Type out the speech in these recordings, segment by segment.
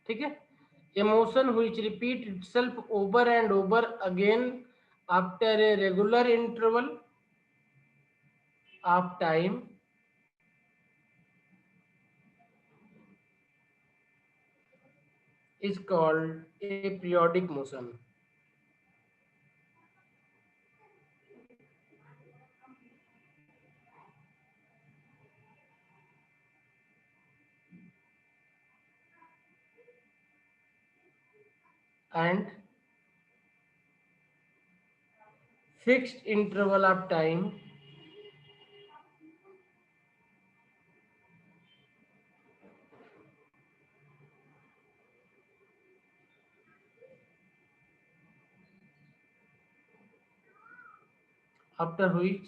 ठीक है। emotion which repeat itself over and over again after a regular interval of time is called a periodic motion. And fixed interval of time after which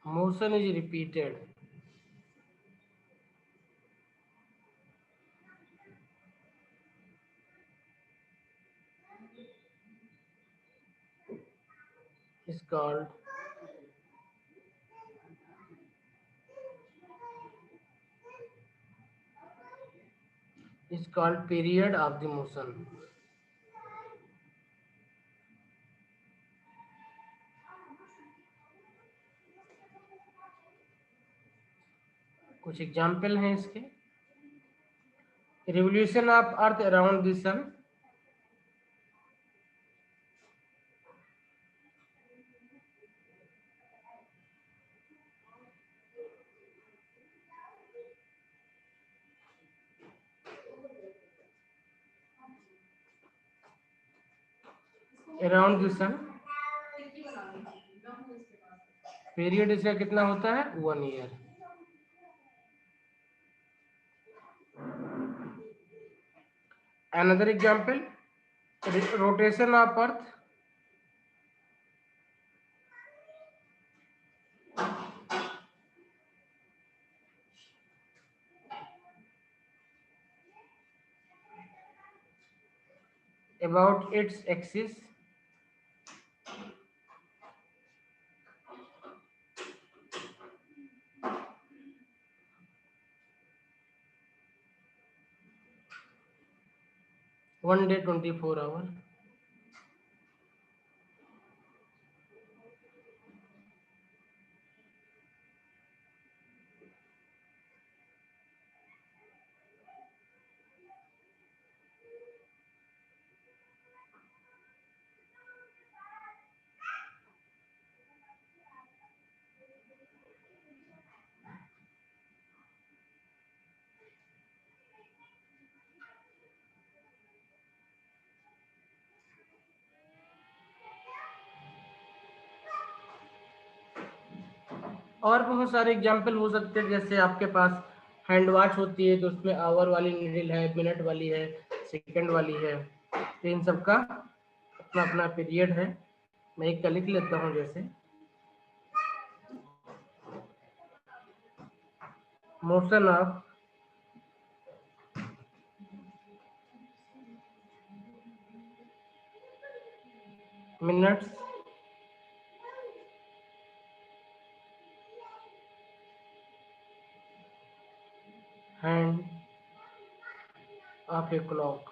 motion is repeated is called period of the motion. कुछ example हैं इसके। Revolution of earth around the sun, around the sun period इसका कितना होता है 1 year. Another example rotation of earth about its axis one day 24 hour। और बहुत सारे एग्जाम्पल हो सकते हैं, जैसे आपके पास हैंड वॉच होती है तो उसमें आवर वाली नीडल है, मिनट वाली है, सेकंड वाली है, तो इन सब का अपना अपना पीरियड है। मैं एक का लिख लेता हूँ, जैसे motion of minutes hand of a clock.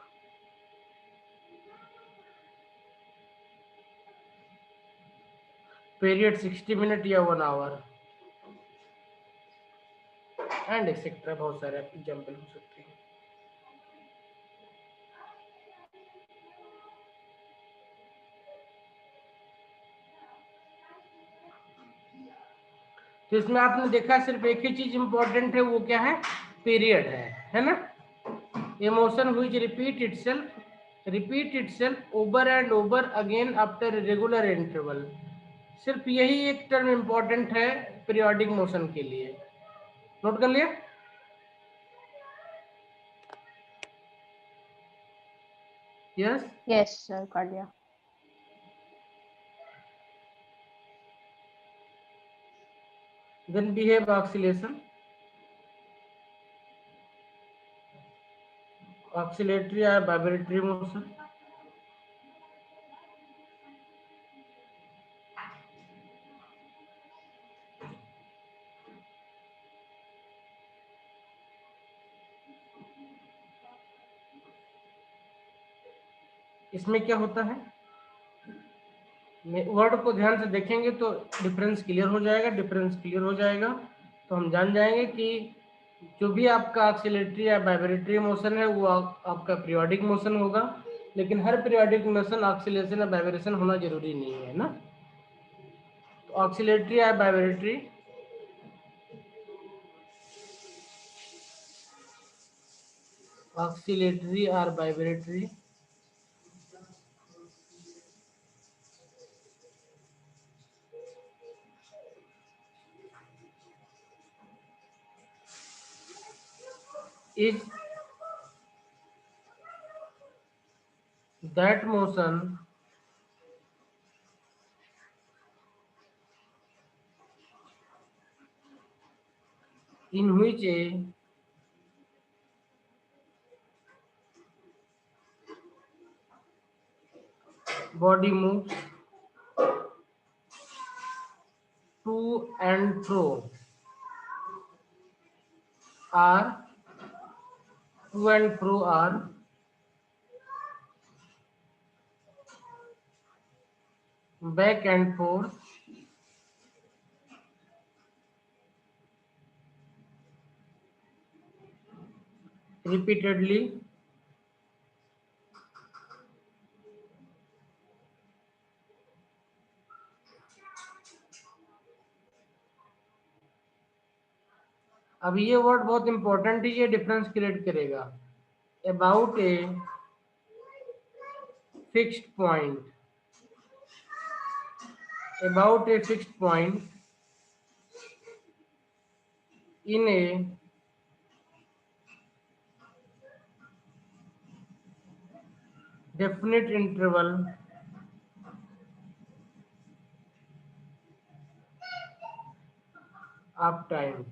Period 60 minute या 1 आवर एंड एक्सेट्रा, बहुत सारे एग्जाम्पल हो सकते हैं। तो इसमें आपने देखा सिर्फ एक ही चीज इंपॉर्टेंट है, वो क्या है, पीरियड है ना। emotion which repeat itself over and over again after a regular interval, सिर्फ यही एक टर्म इंपॉर्टेंट है पीरियोडिक मोशन के लिए। नोट कर लिया? यस यस सर, कर लिया। then behave oscillation, oscillatory or vibratory motion। इसमें क्या होता है, वर्ड को ध्यान से देखेंगे तो डिफरेंस क्लियर हो जाएगा। डिफरेंस क्लियर हो जाएगा तो हम जान जाएंगे कि जो भी आपका ऑक्सीलेटरी या वाइब्रेटरी मोशन है वो आपका पीरियोडिक मोशन होगा, लेकिन हर पीरियोडिक मोशन ऑक्सीलेशन या वाइब्रेशन होना जरूरी नहीं है ना। तो ऑक्सीलेटरी या vibratory oscillatory or vibratory is that motion in which a body moves to and fro, or to and fro, or back and forth repeatedly अब ये वर्ड बहुत इंपॉर्टेंट है, ये डिफरेंस क्रिएट करेगा। About a fixed point, about a fixed point in A definite interval of time.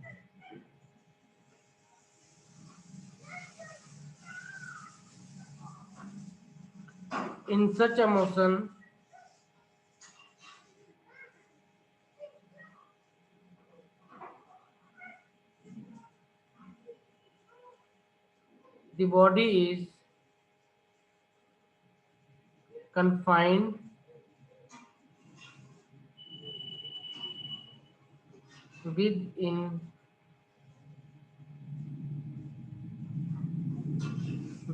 In such a motion, the body is confined within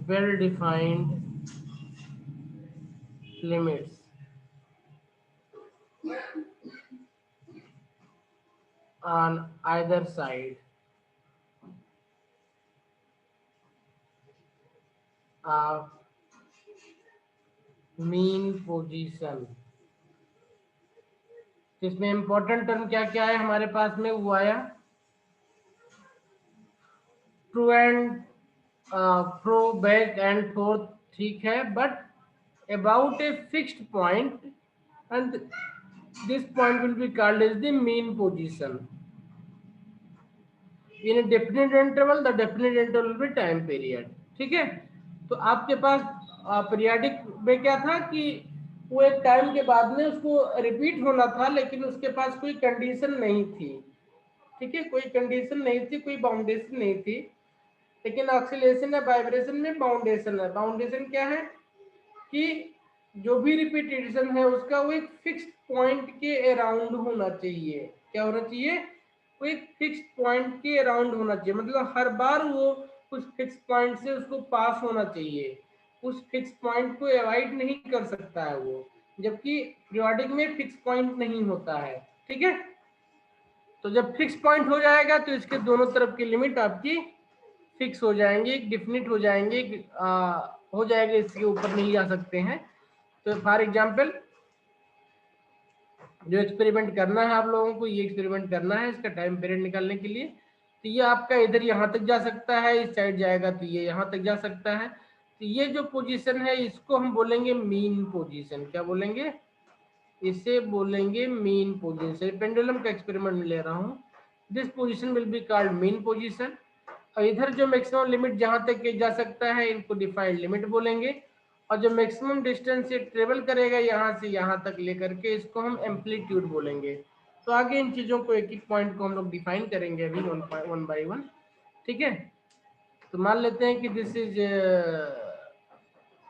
well-defined limits on either side of mean position। तो इसमें important term क्या क्या है हमारे पास में, वो आया to and fro, back and forth, ठीक है, but about a fixed point and this point will be called as the mean position. In a definite interval, the definite interval will be time period. ठीक है, तो आपके पास periodic में क्या था कि वो एक टाइम के बाद में उसको रिपीट होना था, लेकिन उसके पास कोई कंडीशन नहीं थी। ठीक है, कोई कंडीशन नहीं थी, कोई बाउंडेशन नहीं थी। लेकिन ऑक्सीलेशन या वाइब्रेशन में बाउंडेशन है। बाउंडेशन क्या है कि जो भी रिपीटेशन है उसका वो एक फिक्स्ड पॉइंट के अराउंड होना चाहिए। क्या होना चाहिए, वो एक फिक्स्ड पॉइंट के अराउंड होना चाहिए, मतलब हर बार वो उस फिक्स पॉइंट से उसको पास होना चाहिए, उस फिक्स पॉइंट को अवॉइड नहीं कर सकता है वो, जबकि पीरियोडिक में फिक्स पॉइंट नहीं होता है। ठीक है, तो जब फिक्स पॉइंट हो जाएगा तो इसके दोनों तरफ की लिमिट आपकी फिक्स हो जाएंगे, डिफिनिट हो जाएंगे, हो जाएगा, इसके ऊपर नहीं जा सकते हैं। तो फॉर एग्जांपल जो एक्सपेरिमेंट करना है आप लोगों को, ये एक्सपेरिमेंट करना है इसका टाइम पीरियड निकालने के लिए, तो ये आपका इधर यहाँ तक जा सकता है, इस साइड जाएगा तो ये यहाँ तक जा सकता है। तो ये जो पोजीशन है इसको हम बोलेंगे मीन पोजीशन। क्या बोलेंगे, इसे बोलेंगे मीन पोजीशन। पेंडुलम का एक्सपेरिमेंट ले रहा हूँ, this position will be called mean position. और इधर जो मैक्सिमम लिमिट जहां तक जा सकता है इनको डिफाइंड लिमिट बोलेंगे, और जो मैक्सिमम डिस्टेंस ये ट्रेवल करेगा यहाँ से यहाँ तक लेकर के इसको हम एम्पलीट्यूड बोलेंगे। तो आगे इन चीजों को एक एक पॉइंट को हम लोग डिफाइन करेंगे अभी वन बाय वन। ठीक है, तो मान लेते हैं कि this is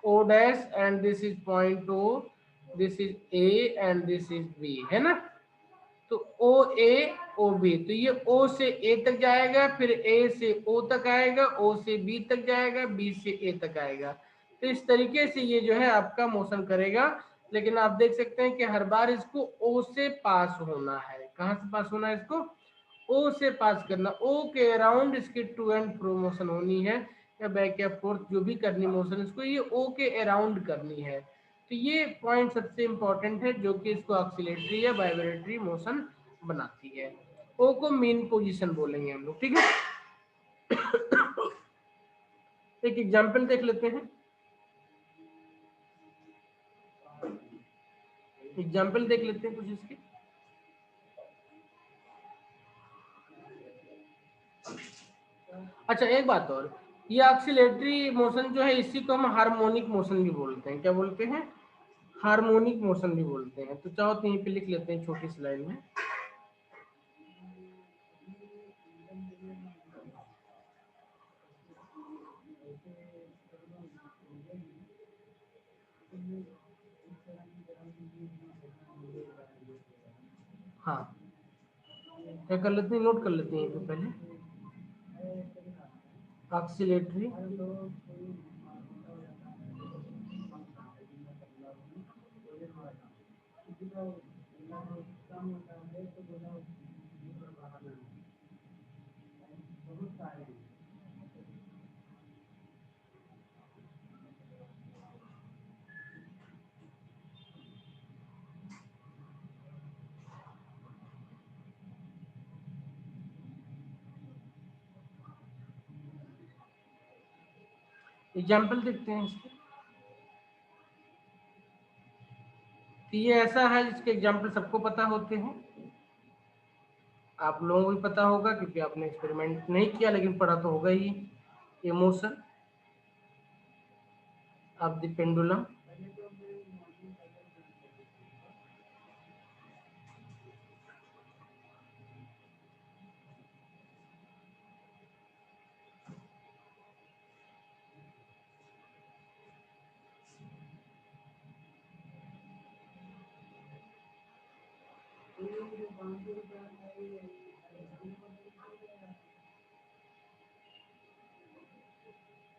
O dash and this is point O, this is A and this is B, है ना। तो ओ ए ओ बी, तो ये ओ से ए तक जाएगा, फिर ए से ओ तक आएगा, ओ से बी तक जाएगा, बी से ए तक आएगा। तो इस तरीके से ये जो है आपका मोशन करेगा। लेकिन आप देख सकते हैं कि हर बार इसको ओ से पास होना है। कहाँ से पास होना है इसको? ओ से पास करना। ओ के अराउंड इसकी टू एंड फ्रो मोशन होनी है, या बैक या फोर्थ जो भी करनी मोशन, इसको ये ओ के अराउंड करनी है। तो ये पॉइंट सबसे इंपॉर्टेंट है जो कि इसको ऑक्सीलेटरी या वाइब्रेटरी मोशन बनाती है। ओ को मीन पोजीशन बोलेंगे हम लोग, ठीक है। एक एग्जांपल देख लेते हैं। एग्जांपल देख लेते हैं कुछ इसके। अच्छा एक बात और, ये ऑक्सीलेटरी मोशन जो है इसी को हम हार्मोनिक मोशन भी बोलते हैं। क्या बोलते हैं? हार्मोनिक मोशन भी बोलते हैं। तो चाहो तो यहीं पे लिख लेते हैं छोटी सी लाइन में। हाँ, क्या कर लेते हैं, नोट कर लेते हैं तो पहले ऑक्सीलेटरी एग्जाम्पल देखते हैं इसके। तो ये ऐसा है जिसके एग्जाम्पल सबको पता होते हैं। आप लोगों को भी पता होगा क्योंकि आपने एक्सपेरिमेंट नहीं किया, लेकिन पढ़ा तो होगा ही। Emotion of the pendulum,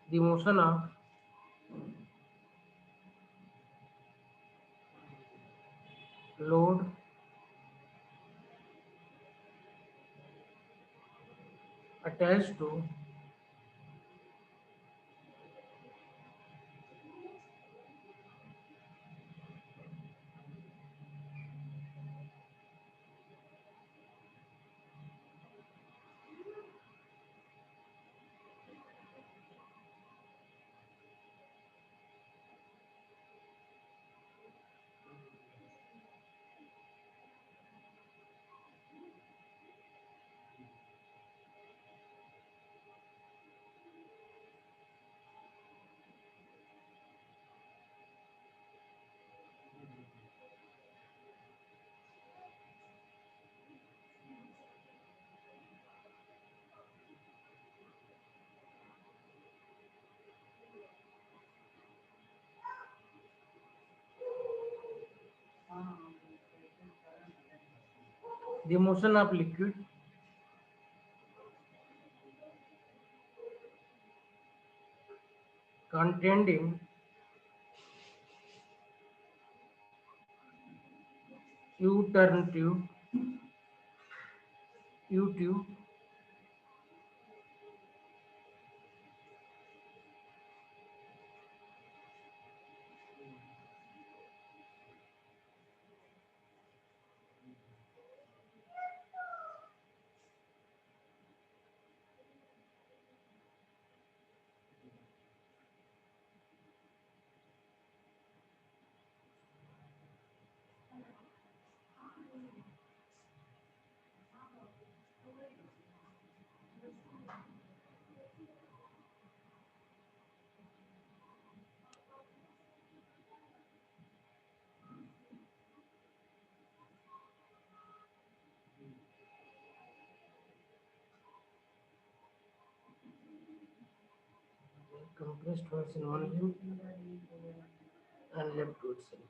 the motion of load attached to the motion of liquid contained in U-turn tube, U-tube compressed once in one limb and left to itself.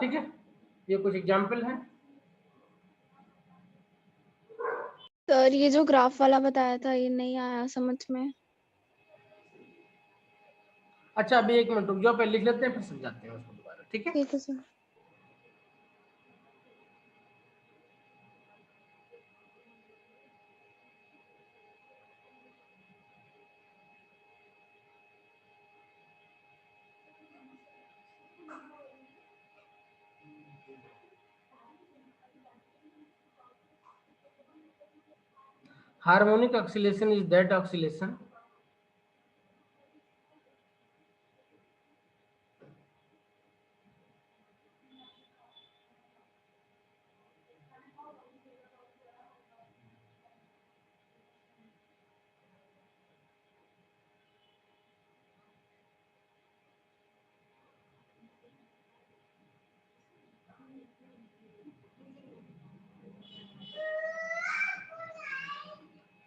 ठीक है, ये कुछ एग्जाम्पल है। सर ये जो ग्राफ वाला बताया था ये नहीं आया समझ में। अच्छा अभी 1 मिनट रुक जाओ, पहले लिख लेते हैं फिर समझाते हैं उसको दोबारा, ठीक है। ठीक है sir. Harmonic oscillation is that oscillation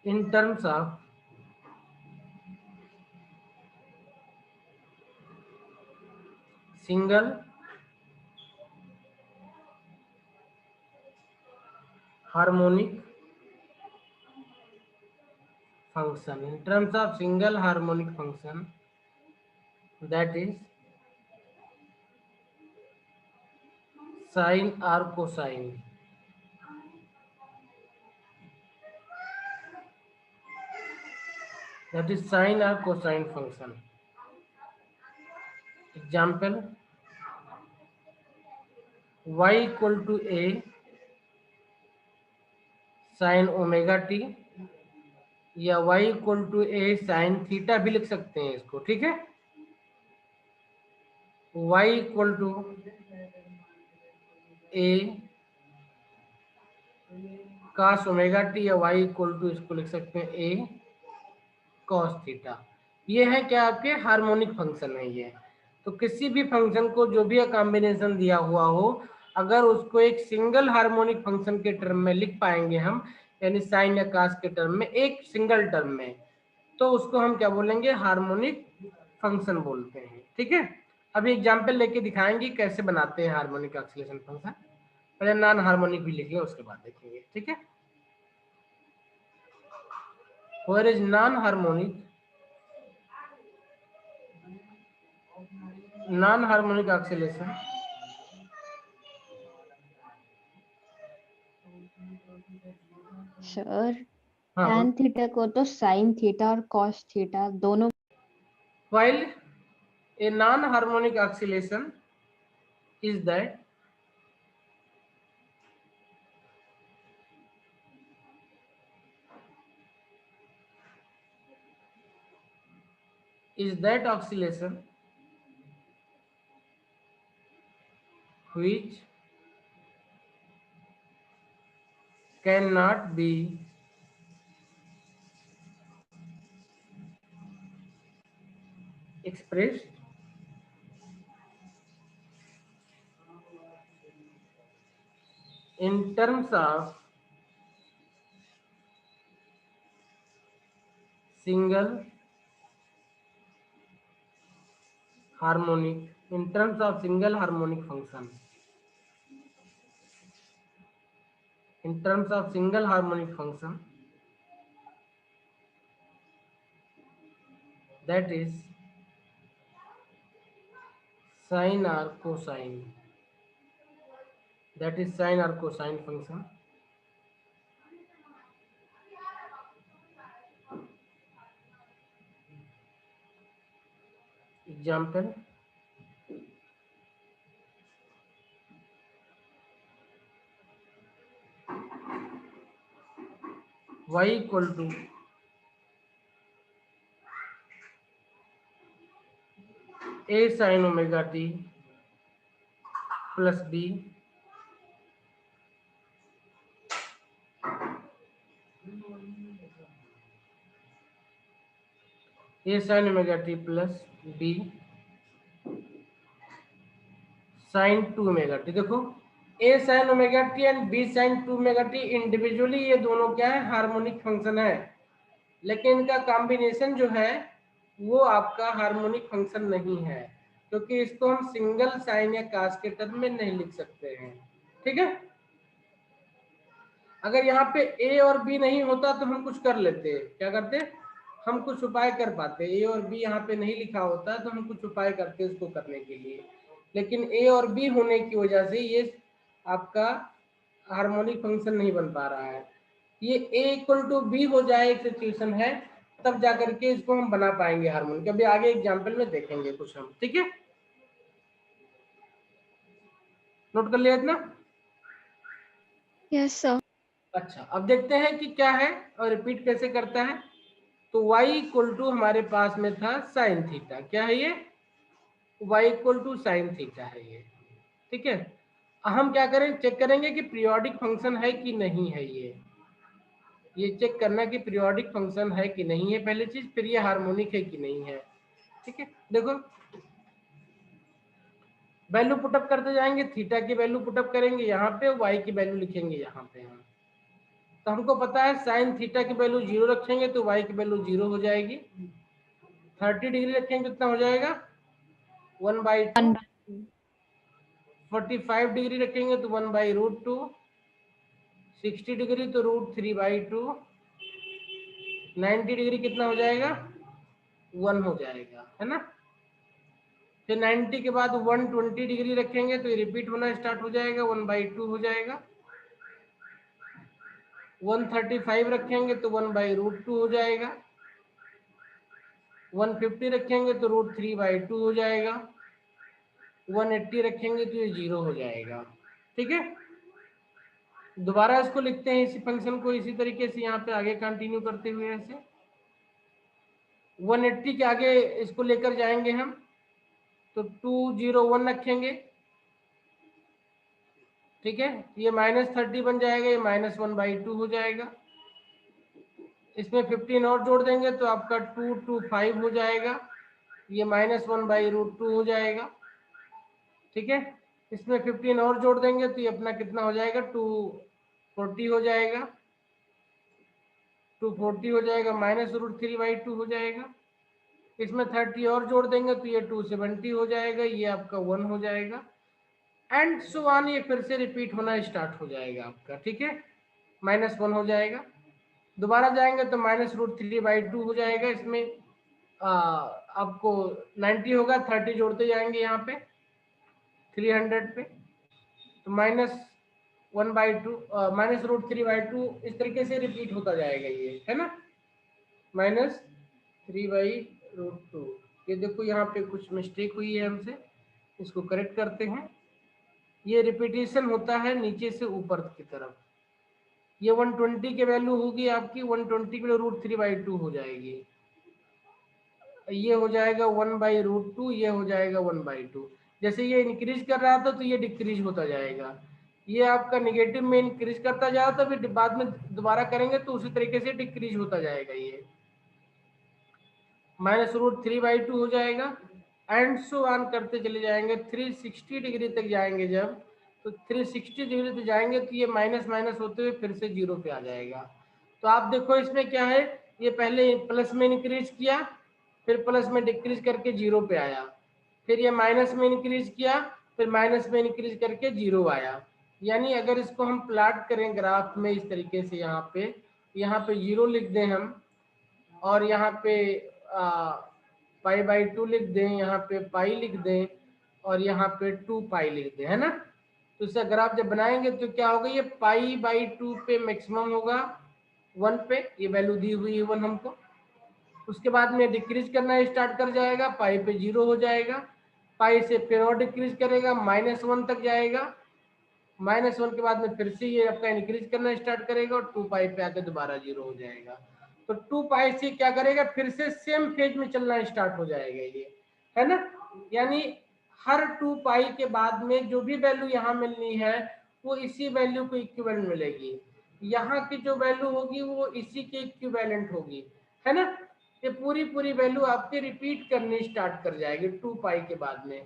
in terms of single harmonic function, in terms of single harmonic function, that is sine or cosine. That is sine or cosine function. Example, y equal to a sin omega T या y equal to A sine theta भी लिख सकते हैं इसको, ठीक है। y equal to A cos omega T या y equal to इसको लिख सकते हैं ए cos थीटा। ये है क्या, आपके हार्मोनिक फंक्शन है ये। तो किसी भी फंक्शन को जो भी कॉम्बिनेशन दिया हुआ हो, अगर उसको एक सिंगल हार्मोनिक फंक्शन के टर्म में लिख पाएंगे हम, यानी साइन या कास के टर्म में, एक सिंगल टर्म में, तो उसको हम क्या बोलेंगे, हार्मोनिक फंक्शन बोलते हैं, ठीक है। अभी एग्जाम्पल लेके दिखाएंगे कैसे बनाते हैं हार्मोनिक ऑक्सीलेशन फंक्शन। पहले नॉन हार्मोनिक भी लिखिए, उसके बाद देखेंगे, ठीक है। Where is non-harmonic oscillation? Sir हाँ, tan थीटा को तो sin थीटा और cos थीटा दोनों while a non-harmonic oscillation is that oscillation which cannot be expressed in terms of single harmonic function. In terms of single harmonic function, that is sine or cosine. That is sine or cosine function. Example, y equal to a sin omega t plus b a sin omega t plus b sin 2 omega t। देखो A sine omega T and B sine 2 omega T individually ये दोनों क्या है, harmonic function है, लेकिन इनका combination जो है वो आपका हार्मोनिक फंक्शन नहीं है, क्योंकि इसको हम सिंगल साइन या कास के टर्म में नहीं लिख सकते हैं। ठीक है, अगर यहाँ पे ए और बी नहीं होता तो हम कुछ कर लेते, क्या करते, हम कुछ उपाय कर पाते। ए और बी यहाँ पे नहीं लिखा होता तो हम कुछ उपाय करते इसको करने के लिए, लेकिन ए और बी होने की वजह से ये आपका हार्मोनिक फंक्शन नहीं बन पा रहा है। ये ए इक्वल टू बी हो जाए एक सिचुएशन है, तब जाकर के इसको हम बना पाएंगे हार्मोनिक। अभी आगे एग्जाम्पल में देखेंगे कुछ हम। ठीक है, नोट कर लिया इतना? Yes sir. अच्छा, अब देखते हैं कि क्या है और रिपीट कैसे करता है। तो y इक्वल टू हमारे पास में था साइन थीटा, क्या है ये, y equal to sine theta है ये। ठीक है, हम क्या करें, चेक करेंगे कि पीरियोडिक फंक्शन है कि नहीं है। ये चेक करना कि पीरियोडिक फंक्शन है कि नहीं है पहली चीज, फिर ये हार्मोनिक है कि नहीं है। ठीक है, देखो वैल्यू पुटअप करते जाएंगे, थीटा की वैल्यू पुटअप करेंगे यहाँ पे, वाई की वैल्यू लिखेंगे यहाँ पे हम। तो हमको पता है साइन थीटा की वैल्यू 0 रखेंगे तो वाई की वैल्यू 0 हो जाएगी। 30 डिग्री रखेंगे कितना हो जाएगा, 1/2। 45 डिग्री रखेंगे तो 1/√2। 60 डिग्री तो √3/2। 90 डिग्री कितना हो जाएगा, 1 हो जाएगा, है ना। फिर 90 के बाद 120 डिग्री रखेंगे तो ये रिपीट होना स्टार्ट हो जाएगा, 1/2 हो जाएगा। 135 रखेंगे तो 1/√2 हो जाएगा। 150 रखेंगे तो √3/2 हो जाएगा। 180 रखेंगे तो ये 0 हो जाएगा। ठीक है, दोबारा इसको लिखते हैं, इसी फंक्शन को इसी तरीके से यहाँ पे आगे कंटिन्यू करते हुए ऐसे 180 के आगे इसको लेकर जाएंगे हम, तो 201 रखेंगे। ठीक है, ये -30 बन जाएगा, ये -1/2 हो जाएगा। इसमें 15 और जोड़ देंगे तो आपका 225 हो जाएगा, ये -1/√2 हो जाएगा। ठीक है, इसमें 15 और जोड़ देंगे तो ये अपना कितना हो जाएगा, 240 हो जाएगा। 240 हो जाएगा, -√3/2 हो जाएगा। इसमें 30 और जोड़ देंगे तो ये 270 हो जाएगा, ये आपका 1 हो जाएगा। एंड सो ऑन, ये फिर से रिपीट होना स्टार्ट हो जाएगा आपका। ठीक है, -1 हो जाएगा। दोबारा जाएंगे तो -√3/2 हो जाएगा। इसमें आपको 90 होगा, 30 जोड़ते जाएंगे यहाँ पे 300 पे, तो -1/2 -√3/2 इस तरीके से रिपीट होता जाएगा, ये है ना, -3/√2। ये देखो यहाँ पे कुछ मिस्टेक हुई है हमसे, इसको करेक्ट करते हैं। ये रिपीटेशन होता है नीचे से ऊपर की तरफ। ये 120 की वैल्यू होगी आपकी, 120 की √3/2 हो जाएगी, ये हो जाएगा 1/√2, ये हो जाएगा 1/2। जैसे ये इंक्रीज कर रहा था तो ये डिक्रीज होता जाएगा, ये आपका निगेटिव में इंक्रीज करता जाएगा, तो फिर बाद में दोबारा करेंगे तो उसी तरीके से डिक्रीज होता जाएगा, ये -√3/2 हो जाएगा। एंड सो ऑन करते चले जाएंगे, 360 डिग्री तक जाएंगे जब, तो 360 डिग्री तक जाएंगे तो ये माइनस माइनस होते हुए फिर से 0 पे आ जाएगा। तो आप देखो इसमें क्या है, ये पहले प्लस में इंक्रीज किया, फिर प्लस में डिक्रीज करके 0 पे आया, फिर ये माइनस में इंक्रीज किया, फिर माइनस में इंक्रीज करके 0 आया। यानी अगर इसको हम प्लॉट करें ग्राफ में इस तरीके से, यहाँ पे 0 लिख दें हम, और यहाँ पे π/2 लिख दें, यहाँ पे पाई लिख दें, और यहाँ पे 2π लिख दें, है ना। तो इसका ग्राफ जब बनाएंगे तो क्या होगा, ये π/2 पे मैक्सिमम होगा 1 पे, ये वैल्यू दी हुई है 1 हमको। उसके बाद में डिक्रीज करना स्टार्ट कर जाएगा, पाई पे 0 हो जाएगा, पाई से फिर और डिक्रीज करेगा, -1 तक जाएगा, -1 के बाद में फिर से ये आपका इंक्रीज करना स्टार्ट करेगा और 2π पे आके दोबारा 0 हो जाएगा। तो 2π से क्या करेगा, फिर से सेम फेज में चलना स्टार्ट हो जाएगा, ये है ना। यानी हर 2π के बाद में जो भी वैल्यू यहाँ मिलनी है वो इसी वैल्यू को इक्विवेलेंट मिलेगी, यहाँ की जो वैल्यू होगी वो इसी के इक्विवेलेंट होगी, है ना। ये पूरी वैल्यू आपके रिपीट करनी स्टार्ट कर जाएगी 2π के बाद में।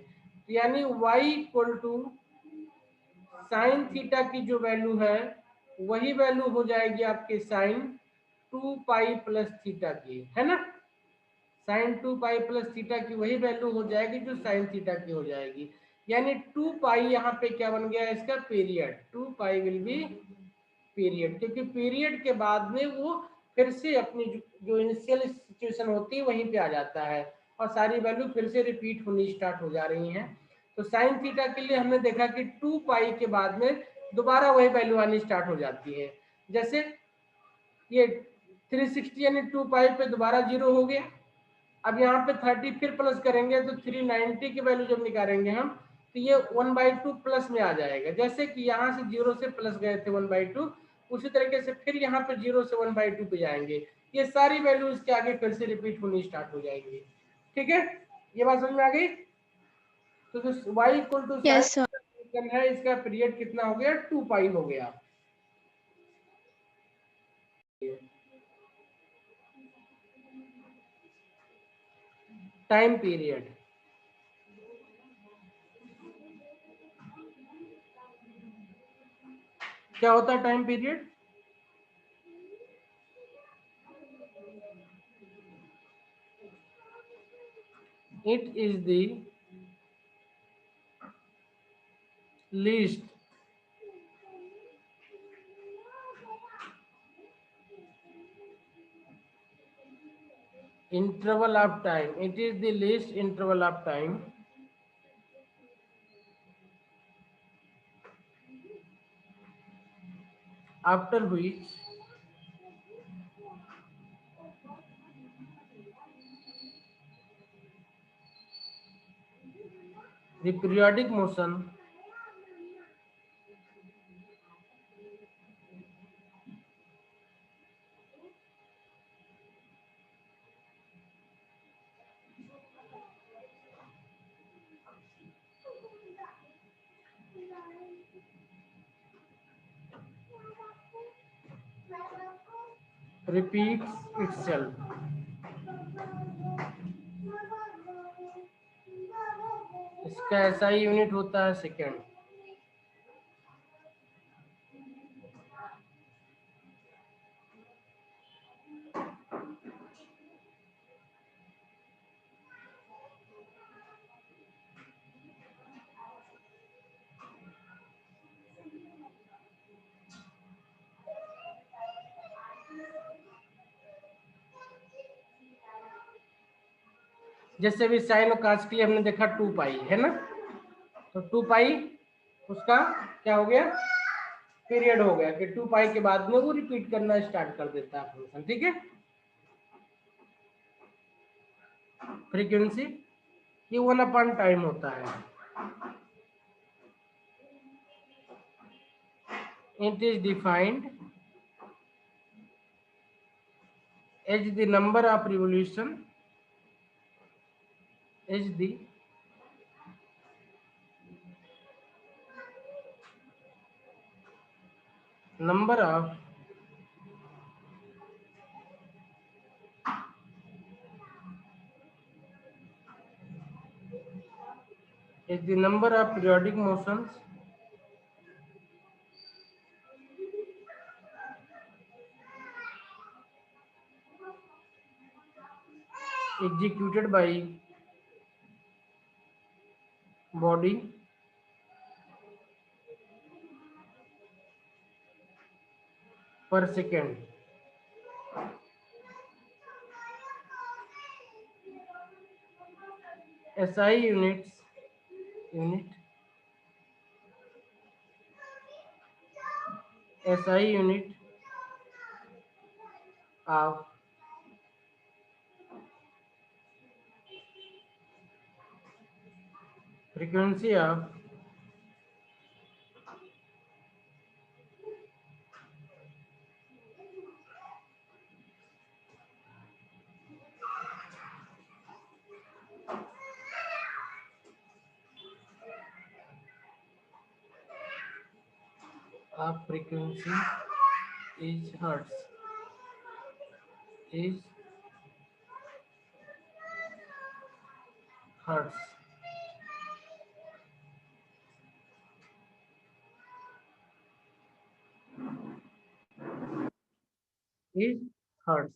यानी y equal to sine theta की जो वैल्यू है वही वैल्यू हो जाएगी आपके साइन 2 पाई प्लस थीटा की, है ना। साइन 2 पाई प्लस थीटा की वही वैल्यू हो जाएगी जो साइन थीटा की हो जाएगी। यानी 2 पाई यहाँ पे क्या बन गया इसका period, 2 pi will be period, क्योंकि पीरियड के बाद में वो फिर से अपनी जो इनिशियल सिचुएशन होती है वहीं पे आ जाता है और सारी वैल्यू फिर से रिपीट होनी स्टार्ट हो जा रही हैं। तो साइन थीटा के लिए हमने देखा कि 2 पाई के बाद में दोबारा वही वैल्यू आनी स्टार्ट हो जाती है। जैसे ये 360 यानी 2 पाई पे दोबारा 0 हो गया। अब यहाँ पे 30 फिर प्लस करेंगे तो 390 की वैल्यू जब निकालेंगे हम तो ये 1/2 प्लस में आ जाएगा। जैसे कि यहाँ से 0 से प्लस गए थे 1/2, उसी तरीके से फिर यहाँ पे 0 से 1/2 पे जाएंगे। ये सारी वैल्यू इसके आगे फिर से रिपीट होनी स्टार्ट हो जाएंगी। ठीक है, ये बात समझ में आ गई। तो जो y equal to yes sir. Sine है इसका पीरियड कितना हो गया, 2 पाई हो गया। टाइम पीरियड क्या होता है, time period it is the least interval of time, it is the least interval of time after which the periodic motion repeats itself। इसका ऐसा ही यूनिट होता है सेकेंड। जैसे भी साइन और कास के लिए हमने देखा 2 पाई है ना, तो 2 पाई उसका क्या हो गया, पीरियड हो गया कि 2 पाई के बाद में वो रिपीट करना स्टार्ट कर देता है फंक्शन। ठीक है, फ्रीक्वेंसी ये 1 टाइम होता है। It is defined as the number of revolution, as the number of is the number of periodic motions executed by body per second। SI units unit SI unit of frequency of frequency is hertz, is hertz। is hertz.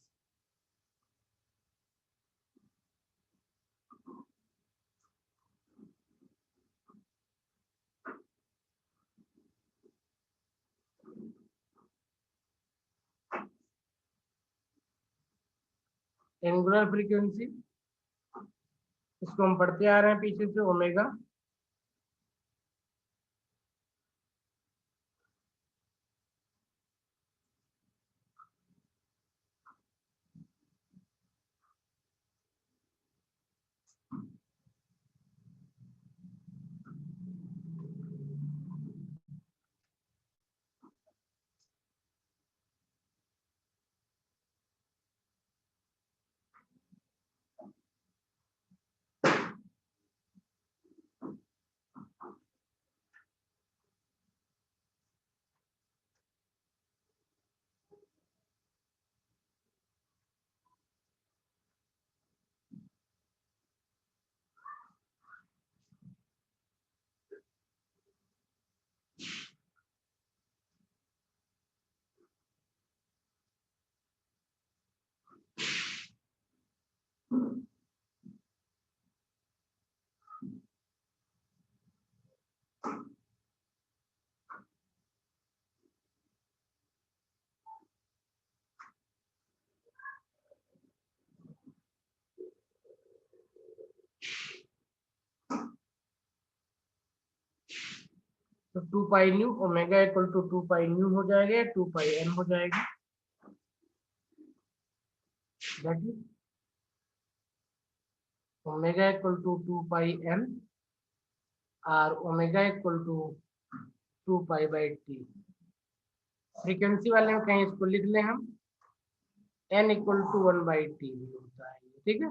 Angular frequency, इसको हम पढ़ते आ रहे हैं पीछे से, omega तो 2 pi nu, omega equal to 2 pi nu हो जाएगा, 2 पाई एन हो जाएगा। That is omega equal to 2 pi N और omega equal to 2 pi by T. Frequency वाले में कहीं इसको लिख लें हम, N equal to 1 by T भी होता है, ठीक है।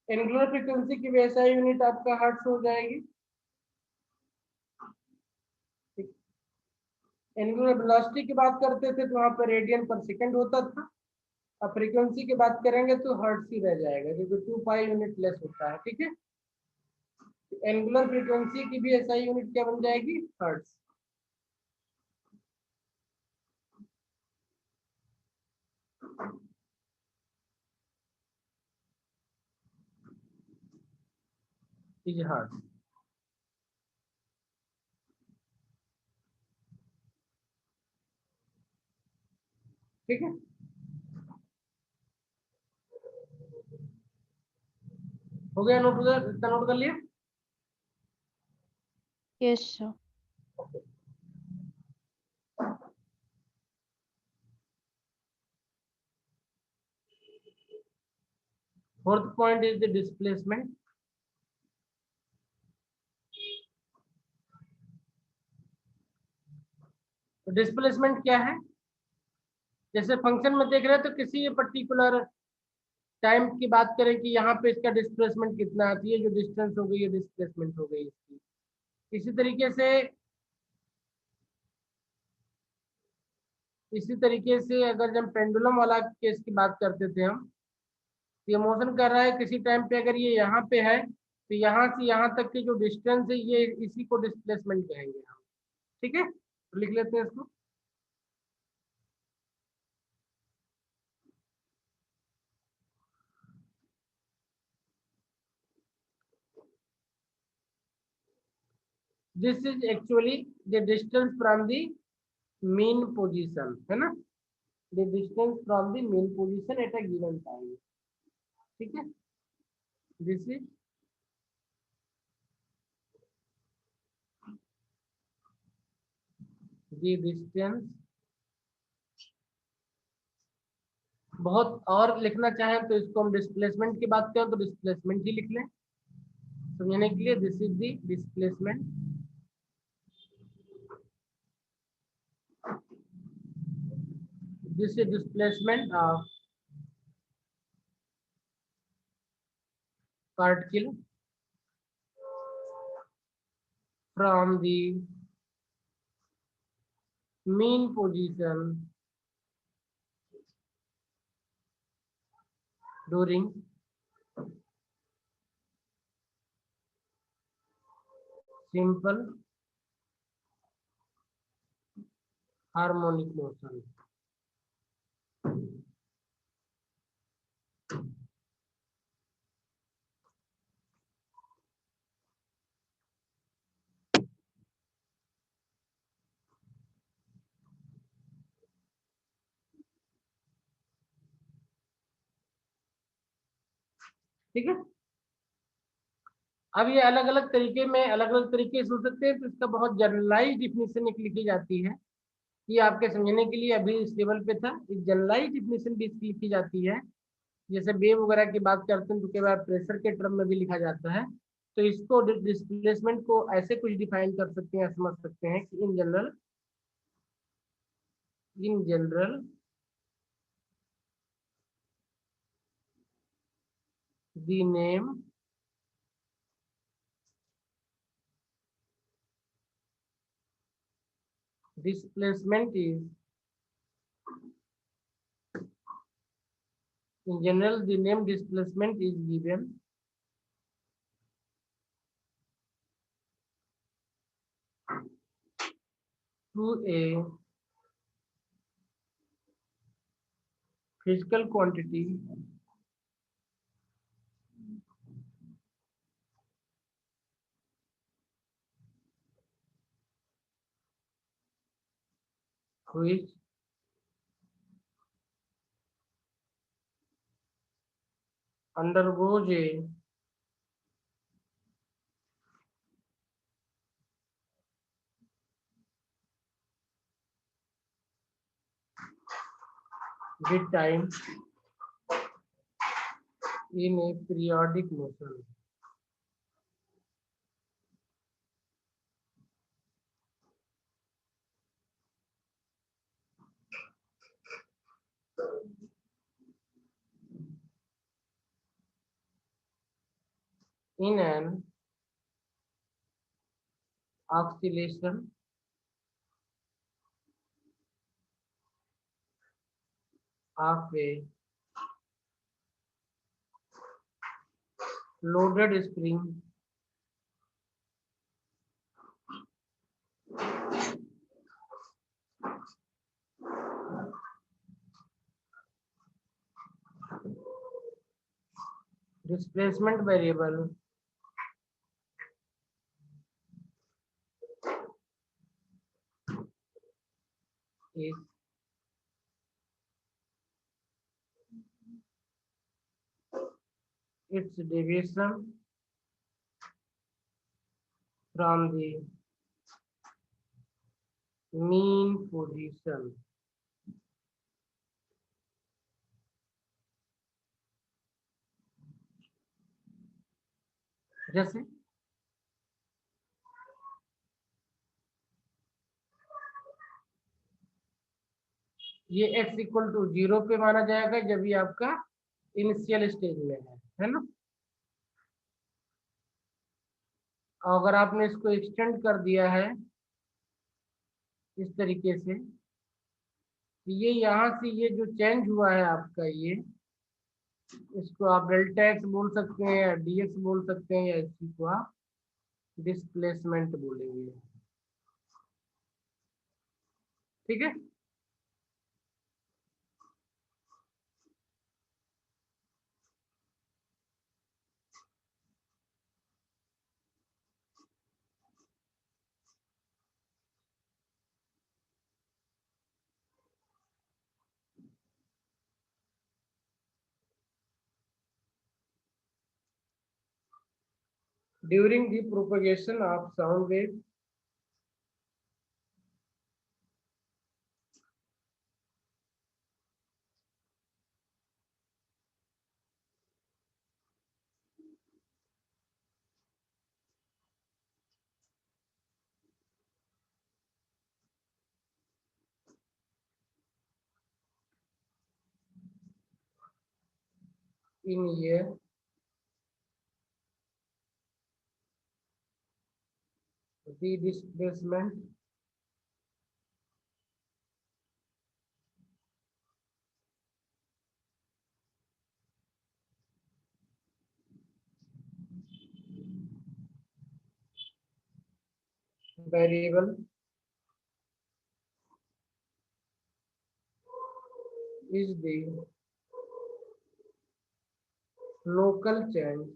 एंगुलर फ्रीक्वेंसी की वैसा यूनिट आपका हर्ट्ज हो जाएगी। एंगुलर वेलोसिटी की बात करते थे तो वहां पर रेडियन पर सेकंड होता था, अब फ्रीक्वेंसी की बात करेंगे तो हर्ट्ज ही रह जाएगा क्योंकि 2 पाई यूनिट लेस होता है, ठीक है। एंगुलर फ्रीक्वेंसी की भी ऐसा यूनिट क्या बन जाएगी, हर्ट्ज। इज हर्ट्ज, ठीक है। हो गया नोट, उधर इतना नोट कर लिया। Yes, sir. Fourth point is the displacement. तो डिस्प्लेसमेंट क्या है, जैसे फंक्शन में देख रहे हैं तो किसी पर्टिकुलर टाइम की बात करें कि यहाँ पे इसका डिस्प्लेसमेंट कितना आती है, जो डिस्टेंस हो गई है डिस्प्लेसमेंट हो गई इसकी। इसी तरीके से अगर जब पेंडुलम वाला केस की बात करते थे हम, ये मोशन कर रहा है किसी टाइम पे, अगर ये यहाँ पे है तो यहाँ से यहाँ तक की जो डिस्टेंस है ये, इसी को डिस्प्लेसमेंट कहेंगे हम, ठीक है। तो लिख लेते हैं इसको। This is actually the distance from the mean position, है ना, the distance from the mean position at a given time, ठीक है। दिस इज द डिस्टेंस, बहुत और लिखना चाहें तो इसको हम डिस्प्लेसमेंट की बात करें तो डिस्प्लेसमेंट ही लिख लें समझने के लिए। This is the displacement, this is displacement of particle from the mean position during simple harmonic motion. ठीक है, अब ये अलग अलग तरीके में अलग अलग तरीके से हो सकते हैं, तो इसका बहुत जनरलाइज डिफिनेशन एक लिखी जाती है। ये आपके समझने के लिए अभी इस लेवल पे था, एक जनरलाइज डिफिनेशन भी इसकी लिखी जाती है। जैसे वेव वगैरह की बात करते हैं तो कई बार प्रेशर के टर्म में भी लिखा जाता है। तो इसको डिस्प्लेसमेंट को ऐसे कुछ डिफाइन कर सकते हैं, समझ सकते हैं कि in general the name displacement is in general the name displacement is given to a physical quantity which undergoes a with time in a periodic motion. In an oscillation of a loaded spring displacement variable is its deviation from the mean position. जैसे ये x equal to 0 पे माना जाएगा जब ये आपका initial stage में है ना। और अगर आपने इसको एक्सटेंड कर दिया है इस तरीके से, तो ये यहाँ से ये जो चेंज हुआ है आपका, ये इसको आप डेल्टा एक्स बोल सकते हैं या dx बोल सकते हैं, या इसी को आप डिस्प्लेसमेंट बोलेंगे। ठीक है, during the propagation of sound wave in year the displacement variable is the local change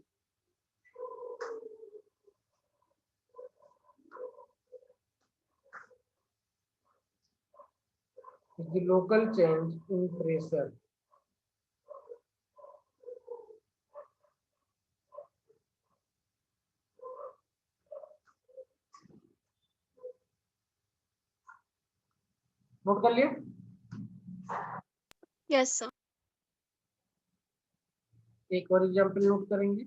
in pressure. Note कर लिया? Yes sir. एक और एग्जांपल नोट करेंगे।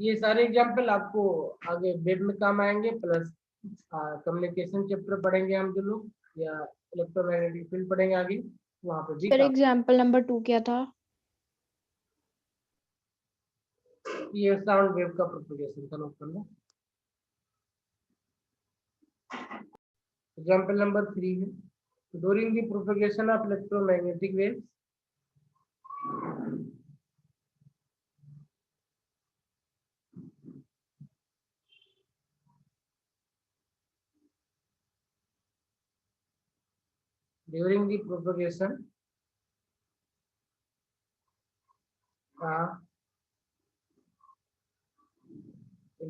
ये सारे एग्जांपल आपको आगे वेब में काम आएंगे, प्लस कम्युनिकेशन चैप्टर पढ़ेंगे हम जो लोग, या इलेक्ट्रोमैग्नेटिक फील्ड पढ़ेंगे आगे, वहां पे भी सर काम। एग्जाम्पल नंबर 2 क्या था? ये साउंड वेव का प्रोपगेशन का नोट करना। एग्जांपल नंबर 3 है, during the propagation of electromagnetic waves during the propagation of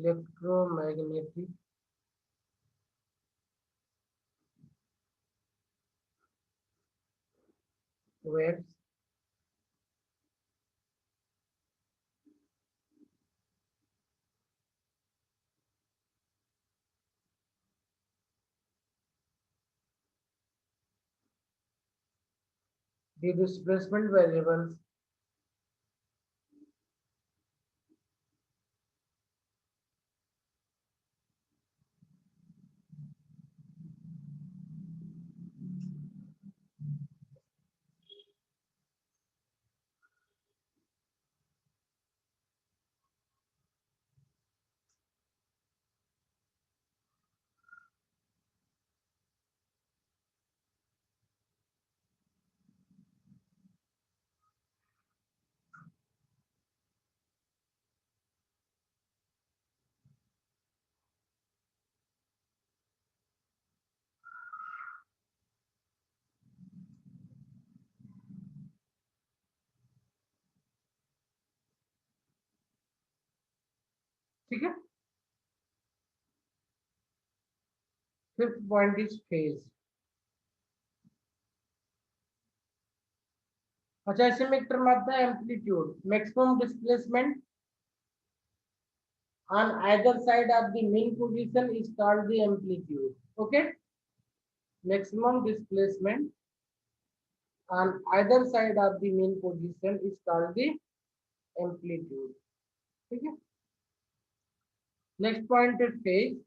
electromagnetic waves the displacement variables ठीक है। Fifth point is phase. अच्छा, ऐसे में एक टर्म आता है amplitude, maximum displacement on either side of the mean position is called the amplitude. Okay, maximum displacement on either side of the mean position is called the amplitude. ठीक है। Next point है phase.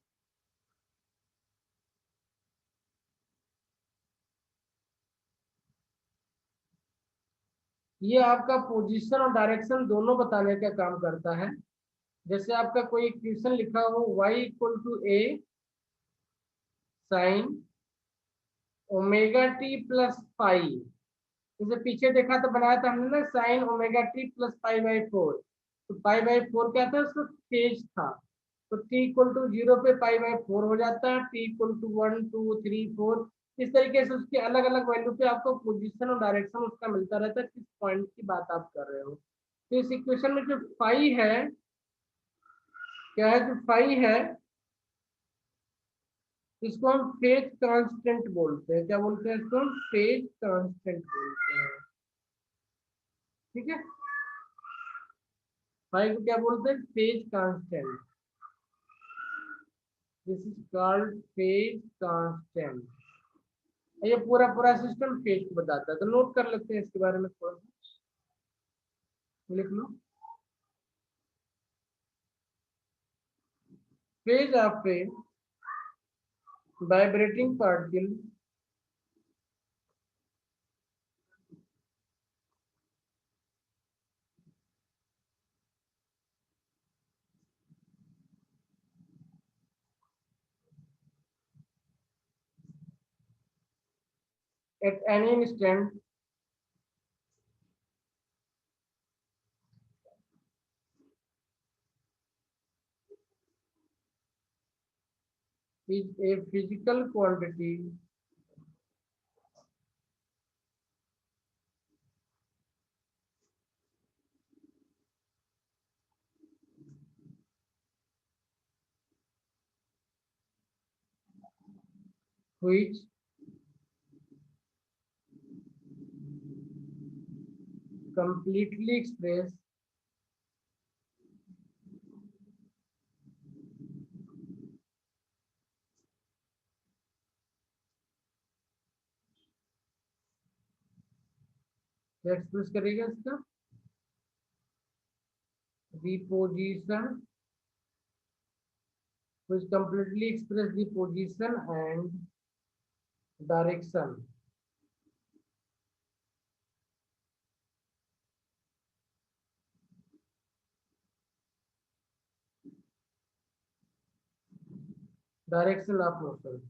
ये आपका position और direction दोनों बताने का काम करता है। जैसे आपका कोई इक्वेशन लिखा हो y equal to a sine omega T plus pi, जैसे पीछे देखा तो बनाया था हमने ना sine omega T plus pi by 4, तो पाई बाई 4 क्या था, उसका फेज था। तो t इक्वल टू 0 पे पाई बाई 4 हो जाता है, t इक्वल टू 1 2 3 4, इस तरीके से उसके अलग अलग वैल्यू पे आपको पोजीशन और डायरेक्शन उसका मिलता रहता है, किस पॉइंट की बात आप कर रहे हो। तो इस इक्वेशन में जो फाई है, क्या है, जो फाई है इसको हम फेज कांस्टेंट बोलते हैं। क्या बोलते हैं इसको? हम फेज कांस्टेंट बोलते हैं। ठीक है, फाई को क्या बोलते हैं? Phase constant. This is called phase constant. ये पूरा पूरा सिस्टम फेज को बताता है, तो नोट कर लेते हैं इसके बारे में थोड़ा सा, लिख लो। Phase of a vibrating particle at any instant is a physical quantity which completely express क्या एक्सप्रेस करेगा इसका the position which completely express the position and direction of motion.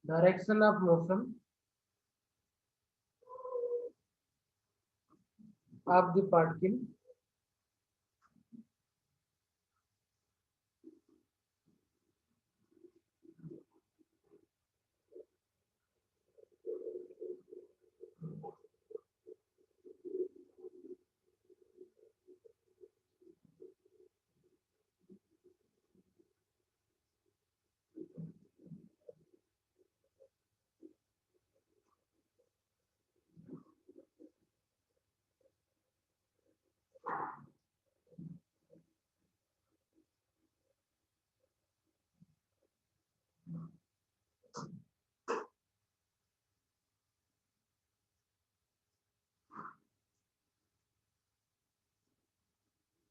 Direction of motion of the particle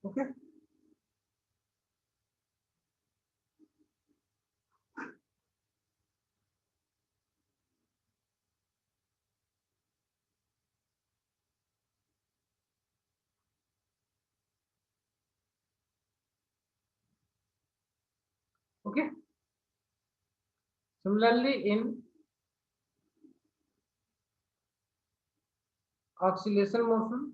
okay. Okay. Similarly, in oscillation motion,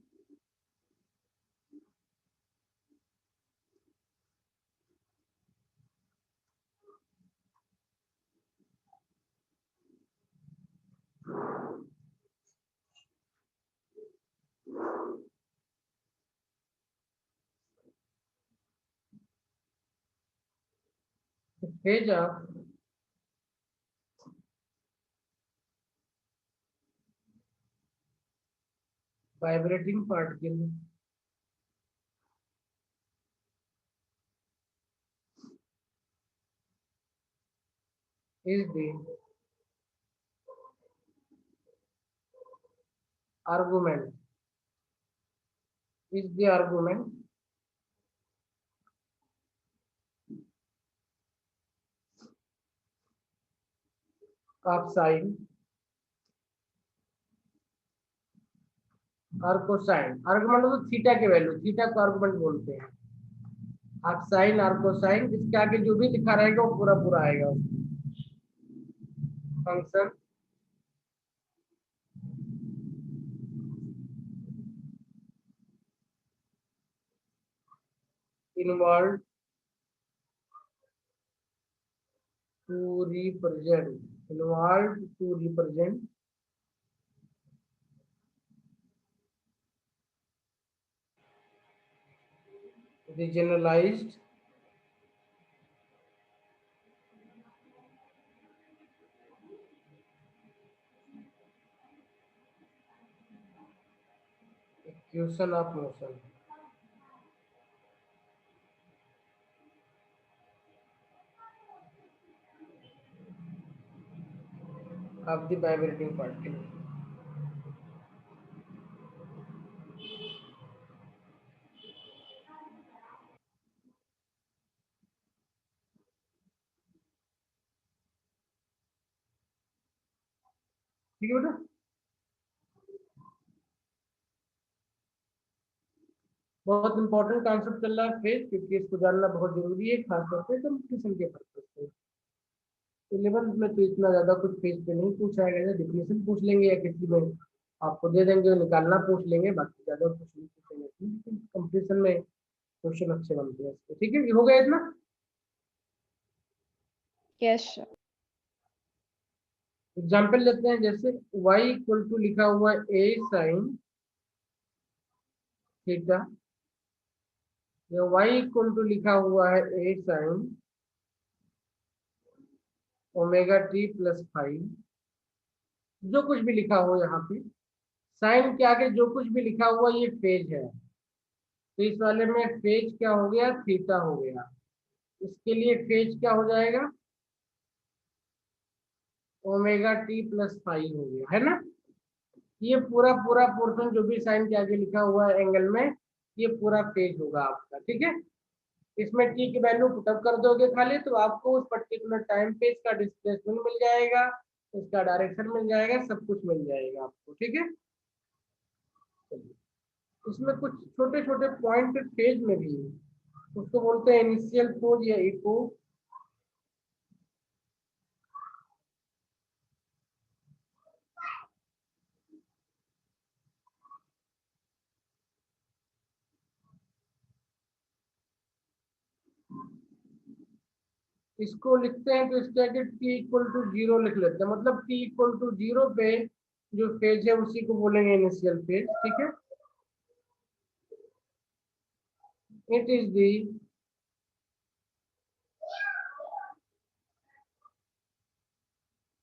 the phase of vibrating particle is the argument of sine और cosine. Argument तो theta के value, theta को argument बोलते हैं. आप sign और cosine इसके आगे जो भी लिखा रहेगा वो पूरा पूरा आएगा. Function involved to represent the generalized equation of motion. Of the vibrating particle. ठीक है बेटा. बहुत इंपॉर्टेंट कॉन्सेप्ट चल रहा है फेज, क्योंकि इसको जानना बहुत जरूरी है, खासतौर पे कंपटीशन के पर्पज से. 11th में तो इतना ज्यादा कुछ पेज पे नहीं पूछाएगा, या डिफिनेशन पूछ लेंगे या किसी में आपको दे देंगे निकालना पूछ लेंगे, बाकी ज्यादा कुछ नहीं पूछेंगे, लेकिन कंपटीशन में क्वेश्चन अच्छे बनते हैं इसके। ठीक है, हो गया इतना। Yes sir. एग्जाम्पल लेते हैं, जैसे y इक्वल टू लिखा हुआ है a साइन थीटा, या y इक्वल टू लिखा हुआ है a sine omega t plus five, जो कुछ भी लिखा हो यहाँ पे साइन के आगे जो कुछ भी लिखा हुआ ये फेज है, तो इस वाले में फेज क्या हो गया, थीटा हो गया। इसके लिए फेज क्या हो जाएगा, ओमेगा टी प्लस फाइव हो गया, है ना। ये पूरा पूरा पोर्शन जो भी साइन के आगे लिखा हुआ है एंगल में, ये पूरा फेज होगा आपका। ठीक है, इसमें टी की वैल्यू पुटअप कर दोगे खाली, तो आपको उस पर्टिकुलर टाइम पे इसका डिस्प्लेसमेंट मिल जाएगा, इसका डायरेक्शन मिल जाएगा, सब कुछ मिल जाएगा आपको। ठीक है, इसमें कुछ छोटे छोटे पॉइंट फेज में भी है, उसको बोलते हैं इनिशियल फोज या इको। इसको लिखते हैं तो इसके आगे टी इक्वल टू जीरो लिख लेते हैं, मतलब टी इक्वल टू जीरो पे जो फेज है उसी को बोलेंगे इनिशियल फेज। ठीक है, it is the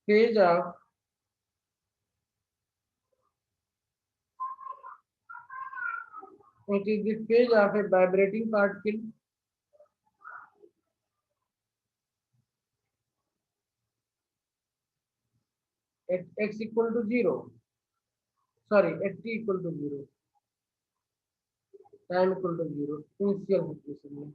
phase of it is the phase of a vibrating particle at x equal to 0, sorry at t equal to 0, time equal to 0 initial situation में।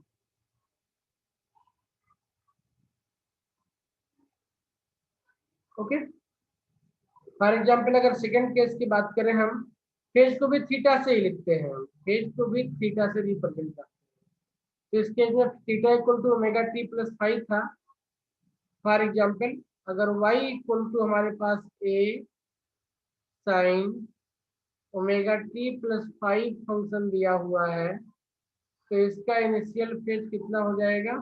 Okay, for example अगर second case की बात करें, हम phase को भी theta से ही लिखते हैं, हम फेज को भी थीटा से रिप्रेजेंट करते हैं। तो इस केस में theta equal to omega T plus five था। फॉर एग्जाम्पल अगर y इक्वल टू हमारे पास a sine omega T plus five function दिया हुआ है, तो इसका इनिशियल फेज कितना हो जाएगा,